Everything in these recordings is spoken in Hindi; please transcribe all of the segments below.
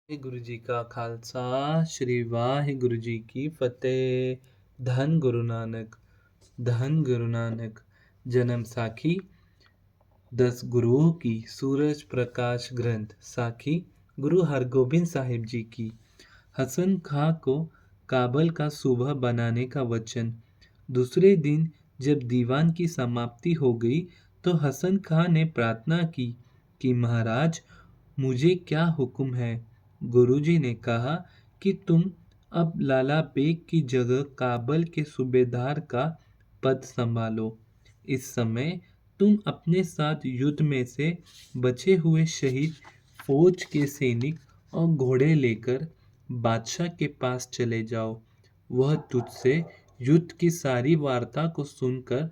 ਗੁਰੂ ਜੀ ਕਾ ਖਾਲਸਾ ਸ੍ਰੀ ਵਾਹਿਗੁਰੂ ਜੀ ਕੀ ਫਤਿਹ। ਧੰਨ ਗੁਰੂ ਨਾਨਕ। ਧੰਨ ਗੁਰੂ ਨਾਨਕ। जन्म साखी 10 गुरुओं की सूरज प्रकाश ग्रंथ साखी गुरु हरगोबिंद साहिब जी की। हसन खां को काबल का सूबा बनाने का वचन। दूसरे दिन जब दीवान की समाप्ति हो गई तो हसन खां ने प्रार्थना की कि महाराज मुझे क्या हुक्म है। गुरुजी ने कहा कि तुम अब लाला बेग की जगह काबल के सूबेदार का पद संभालो। इस समय तुम अपने साथ युद्ध में से बचे हुए शहीद फौज के सैनिक और घोड़े लेकर बादशाह के पास चले जाओ। वह तुझसे युद्ध की सारी वार्ता को सुनकर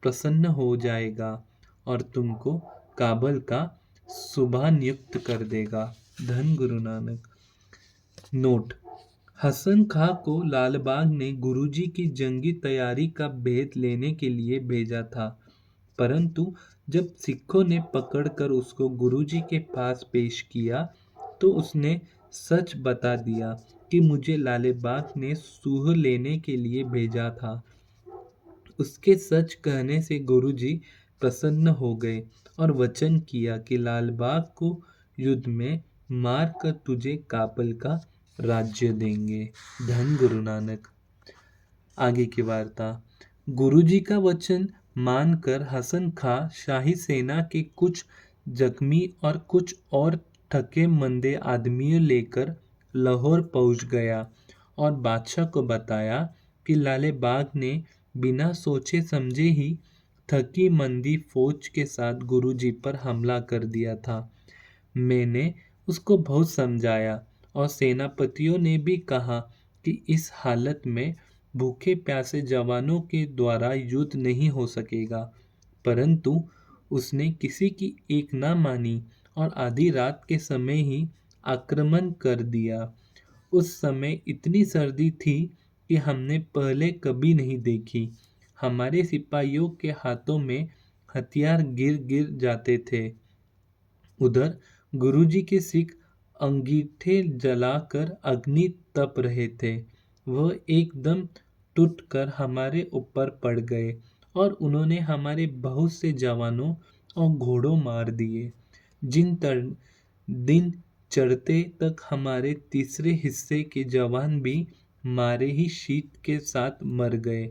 प्रसन्न हो जाएगा और तुमको काबल का सूबा नियुक्त कर देगा। धन गुरु नानक। नोट: हसन खां को लालबाग ने गुरुजी की जंगी तैयारी का भेद लेने के लिए भेजा था, परंतु जब सिखों ने पकड़कर उसको गुरुजी के पास पेश किया तो उसने सच बता दिया कि मुझे लालबाग ने सूह लेने के लिए भेजा था। उसके सच कहने से गुरुजी प्रसन्न हो गए और वचन किया कि लालबाग को युद्ध में मार कर तुझे काबल का राज्य देंगे। धन गुरु नानक। आगे की वार्ता। गुरुजी का वचन मानकर हसन खां शाही सेना के कुछ जख्मी और कुछ और थके मंदे आदमियों लेकर लाहौर पहुंच गया और बादशाह को बताया कि लाले बाग ने बिना सोचे समझे ही थकी मंदी फौज के साथ गुरुजी पर हमला कर दिया था। मैंने उसको बहुत समझाया और सेनापतियों ने भी कहा कि इस हालत में भूखे प्यासे जवानों के द्वारा युद्ध नहीं हो सकेगा, परंतु उसने किसी की एक ना मानी और आधी रात के समय ही आक्रमण कर दिया। उस समय इतनी सर्दी थी कि हमने पहले कभी नहीं देखी। हमारे सिपाहियों के हाथों में हथियार गिर गिर जाते थे। उधर गुरुजी के सिख अंगीठे जलाकर अग्नि तप रहे थे। वह एकदम टूटकर हमारे ऊपर पड़ गए और उन्होंने हमारे बहुत से जवानों और घोड़ों मार दिए। दिन चढ़ते तक हमारे तीसरे हिस्से के जवान भी मारे ही शीत के साथ मर गए।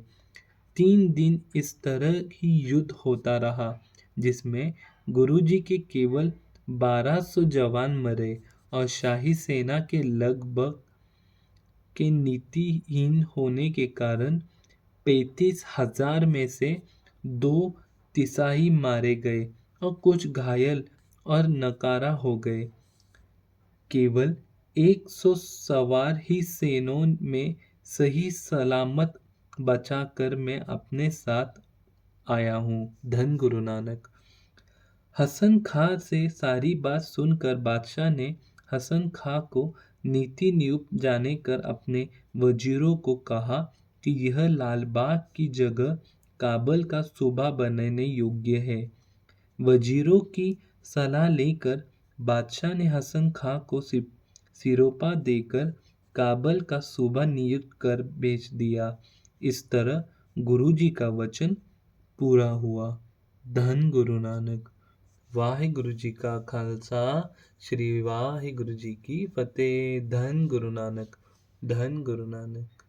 3 दिन इस तरह ही युद्ध होता रहा, जिसमें गुरुजी के केवल 1200 जवान मरे और शाही सेना के लगभग के नीतिहीन होने के कारण 35,000 में से 2/3 मारे गए और कुछ घायल और नकारा हो गए। केवल 100 सवार ही सेनों में सही सलामत बचाकर मैं अपने साथ आया हूँ। धन गुरु नानक। हसन खां से सारी बात सुनकर बादशाह ने हसन खां को नीति नियुक्त जाने कर अपने वजीरों को कहा कि यह लालबाग की जगह काबल का सूबा बनने योग्य है। वजीरों की सलाह लेकर बादशाह ने हसन खां को सिरोपा देकर काबल का सूबा नियुक्त कर भेज दिया। इस तरह गुरुजी का वचन पूरा हुआ। धन गुरु नानक। वाहिगुरु जी का खालसा श्री वाहिगुरु जी की फतेह। धन गुरु नानक। धन गुरु नानक।